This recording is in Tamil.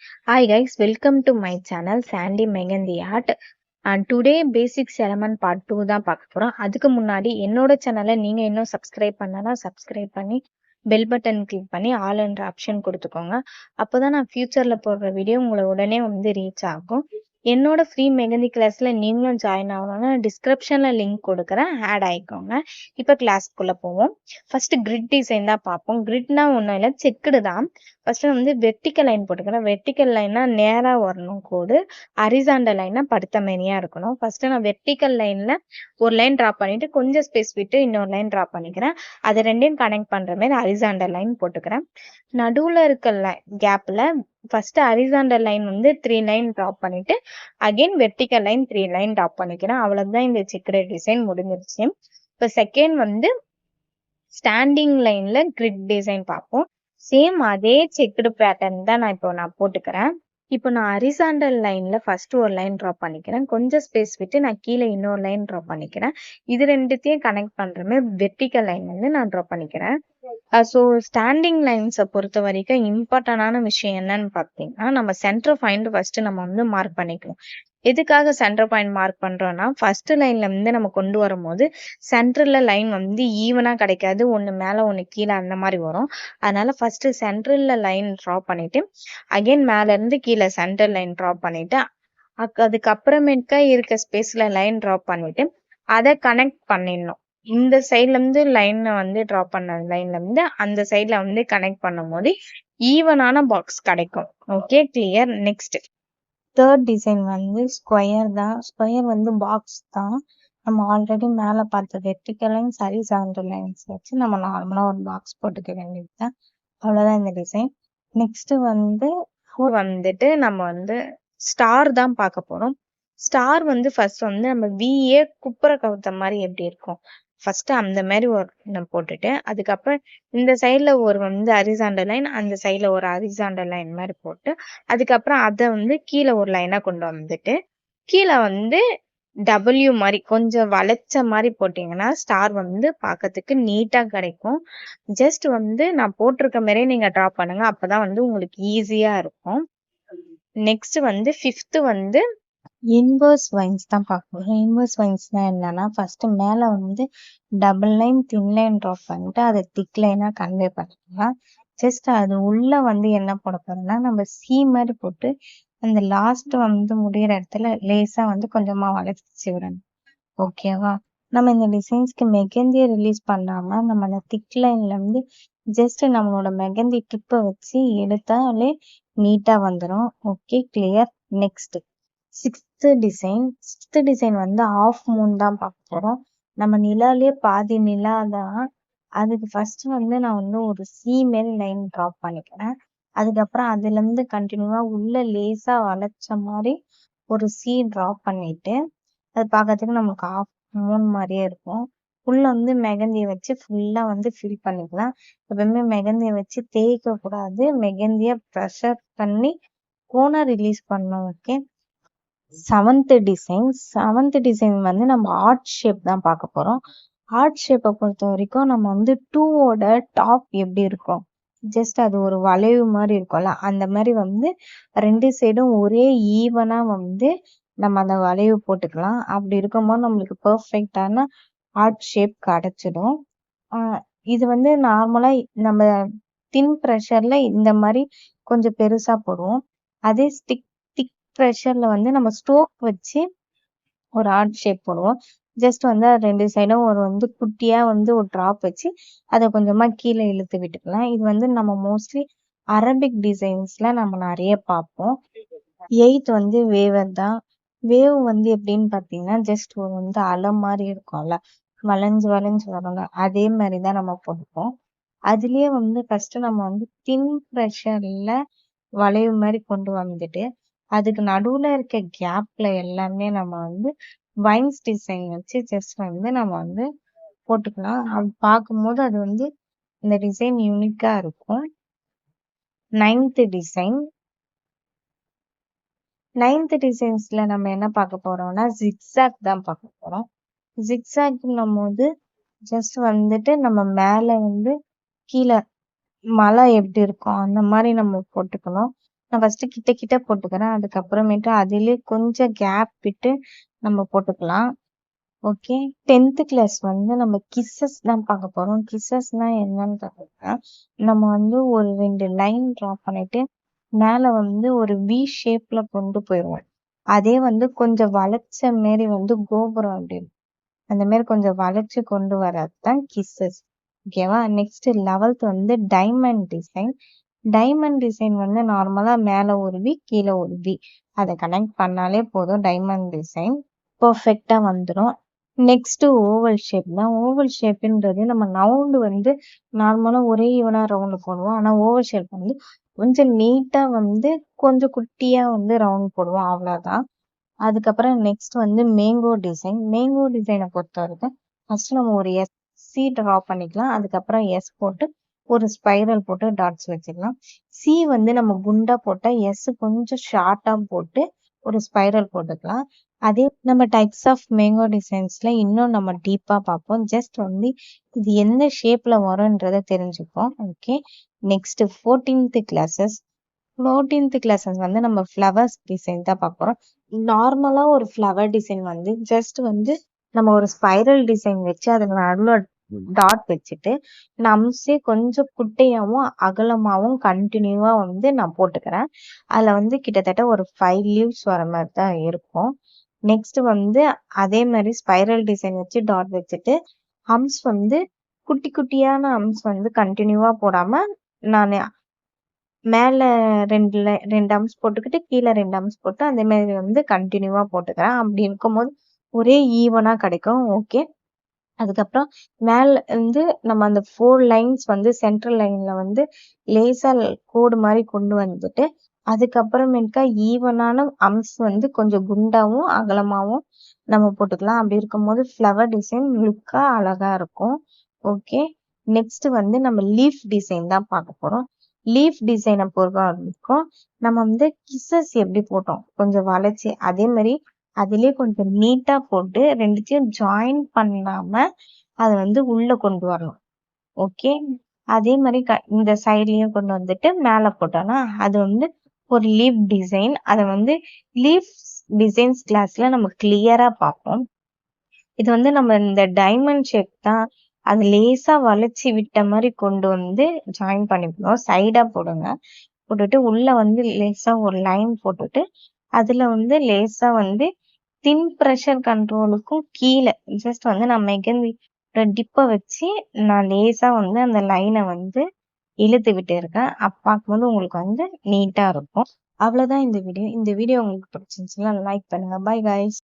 Hi guys, welcome to my channel Sandy Megandy Art. And today basics element part 2 தான் பார்க்க போறோம். அதுக்கு முன்னாடி என்னோட சேனலை நீங்க இன்னும் சப்ஸ்கிரைப் பண்ணனா சப்ஸ்கிரைப் பண்ணி பெல் பட்டன் கிளிக் பண்ணி ஆல் என்ற ஆப்ஷன் கொடுத்துக்கோங்க. அப்போதான் நான் ஃபியூச்சர்ல போடுற வீடியோ உங்களை உடனே ரீச் ஆகும். என்னோட ஃப்ரீ மெகந்தி கிளாஸ்ல நீங்களும் ஜாயின் ஆகணும்னா டிஸ்கிரிப்ஷன்ல லிங்க் கொடுக்குறேன், ஆட் ஆயிக்கோங்க. இப்போ கிளாஸ்க்குள்ள போவோம். ஃபர்ஸ்ட் கிரிட் டிசைன் தான் பார்ப்போம். கிரிட்னா ஒன்றும் இல்லை, செக்குடு தான். ஃபர்ஸ்ட் வெர்டிக்கல் லைன் போட்டுக்கிறேன். வெர்டிக்கல் லைனா நேரா வரணும் கோடு, ஹரிசாண்டல் லைனா படுத்த மேனியா இருக்கணும். ஃபர்ஸ்ட் நான் வெர்டிக்கல் லைன்ல ஒரு லைன் டிரா பண்ணிட்டு கொஞ்சம் ஸ்பேஸ் விட்டு இன்னொரு லைன் டிரா பண்ணிக்கிறேன். அது ரெண்டையும் கனெக்ட் பண்ற மாதிரி ஹரிசாண்டல் லைன் போட்டுக்கிறேன். நடுவுல இருக்க கேப்ல first horizontal line 3 line draw பண்ணிட்டு again vertical line 3 line draw பண்ணிக்கிறேன். அவ்வளவுதான் இந்த செக்குடு டிசைன் முடிஞ்சிருச்சு. இப்போ செகண்ட் ஸ்டாண்டிங் லைன்ல கிரிட் டிசைன் பார்ப்போம். சேம் அதே செக்குடு பேட்டர்ன் தான் நான் போட்டுக்கிறேன். இப்போ நான் ஹரிசாண்டல் லைன்ல ஃபர்ஸ்ட் ஒரு லைன் டிரா பண்ணிக்கிறேன். கொஞ்சம் ஸ்பேஸ் விட்டு நான் கீழே இன்னொரு லைன் டிரா பண்ணிக்கிறேன். இது ரெண்டுத்தையும் கனெக்ட் பண்ற மாதிரி வெர்டிக்கல் லைன் நான் டிரா பண்ணிக்கிறேன். ஸோ ஸ்டாண்டிங் லைன்ஸை பொறுத்த வரைக்கும் இம்பார்ட்டன்டான விஷயம் என்னன்னு பார்த்தீங்கன்னா, நம்ம சென்டர் பாயிண்ட் ஃபர்ஸ்ட் நம்ம மார்க் பண்ணிக்கணும். எதுக்காக சென்டர் பாயிண்ட் மார்க் பண்றோம்னா, ஃபர்ஸ்ட் லைன்ல நம்ம கொண்டு வரும்போது சென்டர்ல லைன் ஈவனா கிடைக்காது, ஒண்ணு மேல ஒண்ணு கீழே அந்த மாதிரி வரும். அதனால ஃபர்ஸ்ட் சென்டர்ல லைன் டிரா பண்ணிட்டு அகைன் மேல இருந்து கீழே சென்டர் லைன் டிரா பண்ணிட்டு அதுக்கப்புறமேட்டுக்கா இருக்க ஸ்பேஸ்ல லைன் டிரா பண்ணிட்டு அதை கனெக்ட் பண்ணிடணும். இந்த சைட்ல இருந்து லைன் டிரா பண்ண லைன்ல இருந்து அந்த சைட்ல கனெக்ட் பண்ணும் போது ஈவனான பாக்ஸ் கிடைக்கும். Okay, clear. Next third design square தான். ஸ்கொயர் பாக்ஸ் தான். நம்ம ஆல்ரெடி மேல பார்த்த வெர்டிக்கல் லைன்ஸ் ஹரிசாண்டல் லைன்ஸ் வச்சு நம்ம நார்மலா ஒரு பாக்ஸ் போட்டுக்க வேண்டியதுதான். அவ்வளவுதான் இந்த டிசைன். நெக்ஸ்ட் நம்ம ஸ்டார் தான் பார்க்க போறோம். ஸ்டார் ஃபர்ஸ்ட் நம்ம விஏ குப்புற கவுத்த மாதிரி எப்படி இருக்கும், ஃபர்ஸ்ட் அந்த மாதிரி ஒரு போட்டுட்டு அதுக்கப்புறம் இந்த சைட்ல ஒரு ஹரிசாண்டல் லைன், அந்த சைட்ல ஒரு ஹரிசாண்டல் லைன் மாதிரி போட்டு அதுக்கப்புறம் அதை கீழே ஒரு லைனா கொண்டு வந்துட்டு கீழே டபிள்யூ மாதிரி கொஞ்சம் வளைச்ச மாதிரி போட்டீங்கன்னா ஸ்டார் பார்க்கறதுக்கு நீட்டா கிடைக்கும். ஜஸ்ட் நான் போட்டிருக்க மாதிரியே நீங்க டிரா பண்ணுங்க, அப்பதான் உங்களுக்கு ஈஸியா இருக்கும். நெக்ஸ்ட் ஃபிஃப்த் இன்வர்ஸ் வைன்ஸ் தான் பார்க்கணும். இன்வர்ஸ் வைன்ஸ்னா என்னன்னா, ஃபர்ஸ்ட் மேல double line thin line draw பண்ணிட்டு அதை திக் லைனா கன்வே பண்ணிக்கலாம். ஜஸ்ட் அது உள்ள என்ன போட போறோம்னா, நம்ம சி மாதிரி போட்டு அந்த லாஸ்ட் முடிகிற இடத்துல லேசா கொஞ்சமா வளைச்சி விடணும். ஓகேவா? நம்ம இந்த டிசைன்ஸ்க்கு மெகந்தியை ரிலீஸ் பண்ணாம நம்ம அந்த திக் லைன்ல ஜஸ்ட் நம்மளோட மெகந்தி டிப்பை வச்சு எடுத்தாலே நீட்டா வந்துடும். Okay, clear. Next sixth design of moon தான் பார்க்க போறோம். நம்ம நிலாலே பாதி நிலா தான். அதுக்கு ஃபர்ஸ்ட் நான் ஒரு சி மேல் லைன் டிரா பண்ணிக்கிறேன். அதுக்கப்புறம் அதுல இருந்து கண்டினியூவா உள்ள லேசா வளைச்ச மாதிரி ஒரு சி டிரா பண்ணிட்டு அது பார்க்கறதுக்கு நமக்கு ஆஃப் மூன் மாதிரியே இருக்கும். உள்ள மெகந்தியை வச்சு ஃபுல்லா ஃபில் பண்ணிக்கலாம். எப்பவுமே மெகந்தியை வச்சு தேய்க்க கூடாது, மெகந்திய ப்ரெஷர் பண்ணி கோனை ரிலீஸ் பண்ணணும். ஓகே, செவன்த் டிசைன் நம்ம ஆர்ட் ஷேப் தான் பார்க்க போறோம். ஆர்ட் ஷேப்பை பொறுத்த வரைக்கும் நம்ம டூவோட டாப் எப்படி இருக்கும், ஜஸ்ட் அது ஒரு வளைவு மாதிரி இருக்கும்ல, அந்த மாதிரி ரெண்டு சைடும் ஒரே ஈவனா நம்ம அந்த வளைவு போட்டுக்கலாம். அப்படி இருக்கும்போது நம்மளுக்கு பெர்ஃபெக்டான ஆர்ட் ஷேப் கிடைச்சிடும். இது நார்மலா நம்ம தின் ப்ரெஷர்ல இந்த மாதிரி கொஞ்சம் பெருசா போடுவோம். அதே திக் ப்ரெஷர்ல நம்ம ஸ்ட்ரோக் வச்சு ஒரு ஆர்ட் ஷேப் போடுவோம். ஜஸ்ட் ரெண்டு சைடும் ஒரு குட்டியா ஒரு டிராப் வச்சு அதை கொஞ்சமா கீழே இழுத்து விட்டுக்கலாம். இது நம்ம மோஸ்ட்லி அரபிக் டிசைன்ஸ்ல நம்ம நிறைய பார்ப்போம். எயித் வேவர் தான். வேவ் எப்படின்னு பாத்தீங்கன்னா, ஜஸ்ட் ஒரு அலை மாதிரி இருக்கும்ல, வளைஞ்சு வளைஞ்சு வரும்ல, அதே மாதிரிதான் நம்ம போடுவோம். அதுலயே ஃபர்ஸ்ட் நம்ம தின் ப்ரெஷர்ல வளைவு மாதிரி கொண்டு வந்துட்டு அதுக்கு நடுவுல இருக்க கேப்ல எல்லாமே நம்ம வைன்ஸ் டிசைன் வச்சு ஜஸ்ட் நம்ம போட்டுக்கலாம். அது பார்க்கும்போது அது இந்த டிசைன் யூனிக்கா இருக்கும். நைன்த் டிசைன்ஸ்ல நம்ம என்ன பார்க்க போறோம்னா, ஜிக்ஸாக் தான் பார்க்க போறோம். ஜிக்ஸாக்னும் போது ஜஸ்ட் நம்ம மேல கீழே மலை எப்படி இருக்கும் அந்த மாதிரி நம்ம போட்டுக்கணும். நான் ஃபர்ஸ்ட் கிட்ட கிட்ட போட்டுக்கிறேன். அதுக்கப்புறமேட்டு அதிலே கொஞ்சம் கேப் விட்டு நம்ம போட்டுக்கலாம். ஓகே. 10th கிளாஸ் வந்து நம்ம கிஸ்ஸஸ் தான் பார்க்க போறோம். கிஸ்ஸஸ்னா என்னன்னு பார்த்தீங்கன்னா, நம்ம வந்து ஒரு 2 லைன் ட்ரா பண்ணிட்டு மேல வந்து ஒரு வி ஷேப்ல கொண்டு போயிருவோம். அதே வந்து கொஞ்சம் வளைச்ச மாரி வந்து கோபுரம் அப்படி இருக்கும். அந்த மாரி கொஞ்சம் வளைச்சு கொண்டு வர்றது தான் கிஸ்ஸஸ். ஓகேவா? நெக்ஸ்ட் 11th வந்து டைமண்ட் டிசைன். டைமண்ட் டிசைன் வந்து நார்மலா மேல ஒரு வி, கீழ ஒரு வி. அத கனெக்ட் பண்ணாலே போதும் டைமண்ட் டிசைன் பெர்ஃபெக்ட்டா வந்துரும். நெக்ஸ்ட் ஓவல் ஷேப் தான். ஓவல் ஷேப்ன்றது நம்ம ரவுண்ட் வந்து நார்மலா ஒரே ஈவனா ரவுண்ட் போடுவோம். ஆனா ஓவல் ஷேப் வந்து கொஞ்சம் நீட்டா வந்து கொஞ்சம் குட்டியா வந்து ரவுண்ட் போடுவோம். அவ்வளவுதான். அதுக்கப்புறம் நெக்ஸ்ட் வந்து மேங்கோ டிசைன். மேங்கோ டிசைனை பொறுத்த வரைக்கும் ஃபர்ஸ்ட் நம்ம ஒரு சி ட்ரா பண்ணிக்கலாம். அதுக்கப்புறம் எஸ் போட்டு ஒரு ஸ்பைரல் போட்டு டாட்ஸ் வச்சுக்கலாம். சி வந்து நம்ம குண்டா போட்டா எஸ் கொஞ்சம் ஷார்ட்டா போட்டு ஒரு ஸ்பைரல் போட்டுக்கலாம். அதே நம்ம டைப்ஸ் ஆஃப் மேங்கோ டிசைன்ஸ்ல இன்னும் நம்ம டீப்பா பார்ப்போம். ஜஸ்ட் வந்து இது எந்த ஷேப்ல வரும்ன்றத தெரிஞ்சுப்போம். Okay. Next 14th classes. 14th classes வந்து நம்ம ஃப்ளவர்ஸ் டிசைன் தான் பார்க்க போறோம். நார்மலா ஒரு ஃப்ளவர் டிசைன் வந்து ஜஸ்ட் வந்து நம்ம ஒரு ஸ்பைரல் டிசைன் வச்சு அதுல நடுவுல டாட் வச்சுட்டு நம்ஸே கொஞ்சம் குட்டையாவும் அகலமாவும் கண்டினியூவா வந்து நான் போட்டுக்கிறேன். அதுல வந்து கிட்டத்தட்ட ஒரு 5 லீவ்ஸ் வர மாதிரி தான் இருக்கும். நெக்ஸ்ட் வந்து அதே மாதிரி ஸ்பைரல் டிசைன் வச்சு டாட் வச்சுட்டு ஹம்ஸ் வந்து குட்டி குட்டியான ஹம்ஸ் வந்து கண்டினியூவா போடாம நான் மேல 2 அம்ஸ் போட்டுக்கிட்டு கீழே 2 அம்ஸ் போட்டு அந்த மாதிரி வந்து கண்டினியூவா போட்டுக்கிறேன். அப்படி இருக்கும்போது ஒரே ஈவனா கிடைக்கும். ஓகே. அதுக்கப்புறம் மேல வந்து நம்ம அந்த 4 லைன்ஸ் வந்து சென்ட்ரல் லைன்ல வந்து லேசா கோடு மாதிரி கொண்டு வந்துட்டு அதுக்கப்புறமேட்டுக்கா ஈவனான அம்ஸ் வந்து கொஞ்சம் குண்டாவும் அகலமாவும் நம்ம போட்டுக்கலாம். அப்படி இருக்கும்போது ஃப்ளவர் டிசைன் லுக்கா அழகா இருக்கும். ஓகே. நெக்ஸ்ட் வந்து நம்ம லீஃப் டிசைன் தான் பார்க்க போறோம். லீஃப் டிசைனை பொறுத்த வரைக்கும் நம்ம வந்து கிஸ்ஸஸ் எப்படி போட்டோம் கொஞ்சம் வளைச்சு அதே மாதிரி அதிலே கொஞ்சம் நீட்டா போட்டு ரெண்டுத்தையும் ஜாயின் பண்ணாம அதை வந்து உள்ள கொண்டு வரணும். ஓகே. அதே மாதிரி இந்த சைட்லயும் கொண்டு வந்துட்டு மேல போட்டோம்னா அது வந்து ஒரு லீஃப் டிசைன். அதை வந்து லீஃப் டிசைன்ஸ் கிளாஸ்ல நம்ம கிளியரா பார்ப்போம். இது வந்து நம்ம இந்த டைமண்ட் ஷேப் தான் அது லேசா வளைச்சி விட்ட மாதிரி கொண்டு வந்து ஜாயின் பண்ணிக்கணும். சைடா போடுங்க. போட்டுட்டு உள்ள வந்து லேசா ஒரு லைன் போட்டுட்டு அதுல வந்து லேசா வந்து தின் ப்ரெஷர் கண்ட்ரோலுக்கும் கீழே ஜஸ்ட் வந்து நான் மெகந்தி டிப்பை வச்சு நான் லேசா வந்து அந்த லைனை வந்து இழுத்து விட்டு இருக்கேன். அப்ப பார்க்கும்போது உங்களுக்கு வந்து நீட்டா இருக்கும். அவ்வளவுதான் இந்த வீடியோ. இந்த வீடியோ உங்களுக்கு பிடிச்சிருந்துச்சுன்னா லைக் பண்ணுங்க. Bye guys.